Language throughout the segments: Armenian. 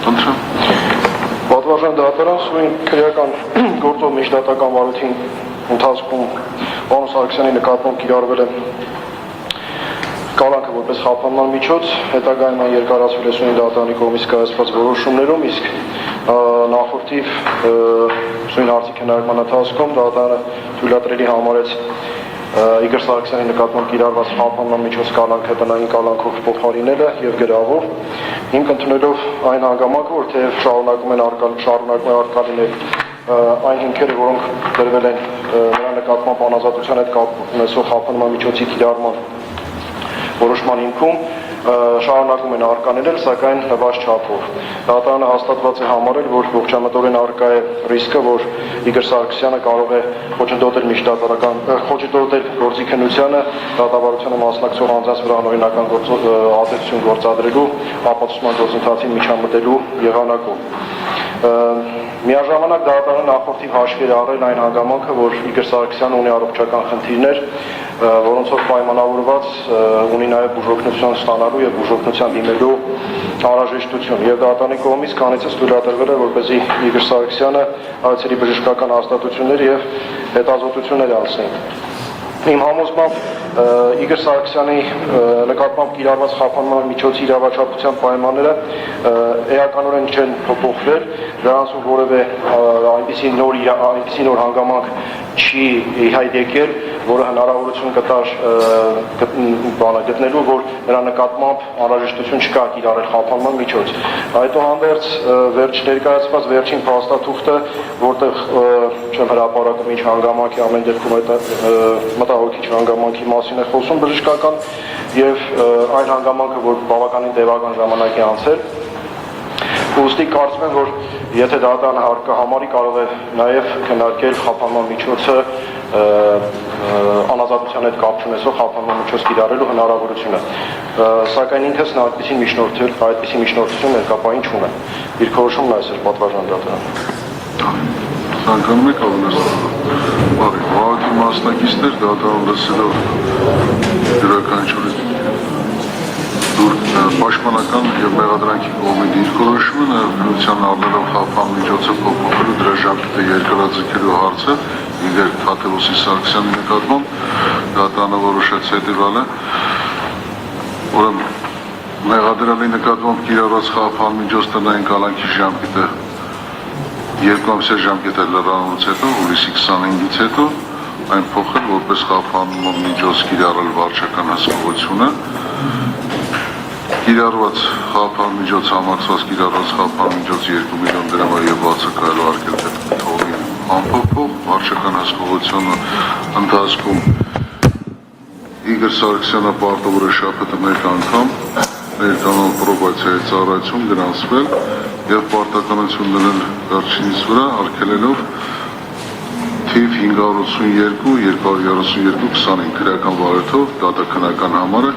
Պատվարժան դատարան սույն քրեական գործով միջդատական վարույթի ընթացքում պարոն Սարգսյանի նկատմամբ կիրառվել է կալանքը որպես խափանման միջոց, հետագայում այն երկարացվել է սույն դատարանի կողմից կայացված որոշումներում, իսկ նախորդիվ սույն հարցի քննարկման ընթացքում դատարանը թույլատրելի համարեց Իգոր Սարգսյանի նկատմամբ կիրառված խափանման միջոց կալանքը տնային կալանքով փոխարինելը եւ գրավով հիմք ընդունելով այն հանգամանքը, որ թեև շարունակում են արկալինել այն հիմքերը, որոնք դրվել են նրա նկատմամբ անազատության հետ կապ ունեցող խափանման միջոցի կիրառման որոշման հիմքում շարունակում են արտկանել, սակայն նվազդ չափով։ Դատարանը հաստատված է համարել, որ ողջամտորեն առկա է ռիսկը, որ Իգոր Սարգսյանը կարող է խոչընդոտել գործի քննությանը, դատավարությանը մասնակցող անձանց վրա անօրինական ազդեցություն գործադրելու, ապացուցման գործընթացին միջամտելու եղանակով։ Միաժամանակ դատարանը նախորդիվ հաշվի է առել այն հանգամանքը, որ Իգոր Սարգսյանը ունի առողջական խնդիրներ, որոնցով պայմանավորված ունի նաև բուժօգնություն ստանալու եւ բուժօգնության դիմելու անհրաժեշտություն եւ դատարանի կողմից քանիցս թույլատրվել է որպեսզի Իգոր Սարգսյանը այցելի բժշկական հաստատություններ եւ հետազոտություններ անցնի։ Իմ համոզմամբ Իգոր Սարգսյանի նկատմամբ կիրառված խափանման միջոցի իրավաչափության պայմանները էականորեն չեն փոփոխվել, դրանցում որևէ այնպիսի նոր հանգամանք չի հայտ եկել, որը հնարավորություն կտար գտնելու, որ նրա նկատմամբ անհրաժեշտություն չկա կիրառել խափանման միջոց։ Այդուհանդերձ ներկայացված վերջին փաստաթուղթը, որտեղ չեմ հրապարակում ինչ հանգամանքի ամեն դեպքում այդ մտահոգիչ հանգամանքի մասին է խոսում բժշկական եւ այն հանգամանքը, որ բավականին տևական ժամանակ է անցել։ Ուստի կարծում եմ, որ եթե դատարանը համարի կարող է նաև քննարկել խափանման միջոցը անազատության հետ կապ ունեցող խափանման միջոց կիրառելու հնարավորությունը։ Սակայն ինքս նա այդպիսի միջնորդություն ներկայապահին չունեմ։ Իր քորոշումն այս էր պատվարժան դատարանը։ Ցանկանում եք ավելացնել։ Բարի, վաղակի մասնակիցներ դատարան լսելով յուրաքանչյուրի պաշտպանական եւ մեղադրանքի կողմի դիրքորոշումը նաեւ քննության առնելով խափան միջոցը փոփոխելու դրա ժամկետը երկարաձգելու հարցը Իգոր Թադևոսի Սարգսյանի նկատմամբ դատարանը որոշեց հետեւյալը, ուրեմն մեղադրյալի նկատմամբ կիրառված խափան միջոց տնային կալանքի ժամկետը 2 ամսյա ժամկետ է լրանալուց հետո, հուլիսի 25-ից հետո այն փոխել որպես խափանման միջոց կիրառել վարչական հսկողությունը կիրառված խափան միջոց համակցված կիրառված խափան միջոց 2 միլիոն դրամը եւ բացակայելու արկել թողի ամփոփող վարչական հսկողությունը ընթացքում Իգոր Սարգսյանը պարտավոր է շաբաթը 1 անգամ ներկանալ պրոբացիայի ծառայություն գրանցվել եւ պարտականություն դնել վերջինիս վրա արկելելով թիվ 582-232-25 քրեական վարույթով դատաքննական համարը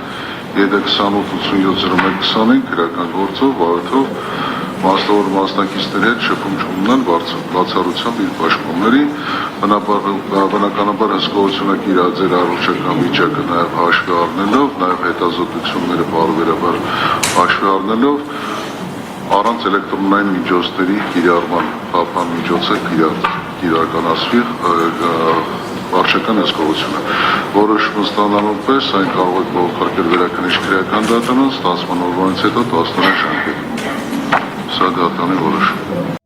Ե28870125 քրեական գործով վարույթով մասնավոր մասնակիցների հետ շփում չունենալ բացառությամբ իր պաշտպանների բնականաբար հսկողությունը կիրառել առողջական վիճակը նաև հաշվի առնելով, նաև հետազոտությունները բարբերաբար հաշվի առնելով առանց էլեկտրոնային միջոցների կիրառման խափան միջոցը կիրականացվի վարչական հսկողությունը։ Որոշումը ստանալու պես այն կարող է բողոքարկել վերաքննիչ քրեական դատարան ստացման օրվանից հետո 10 տարի ժամկետում։ Սա դատարանի որոշում։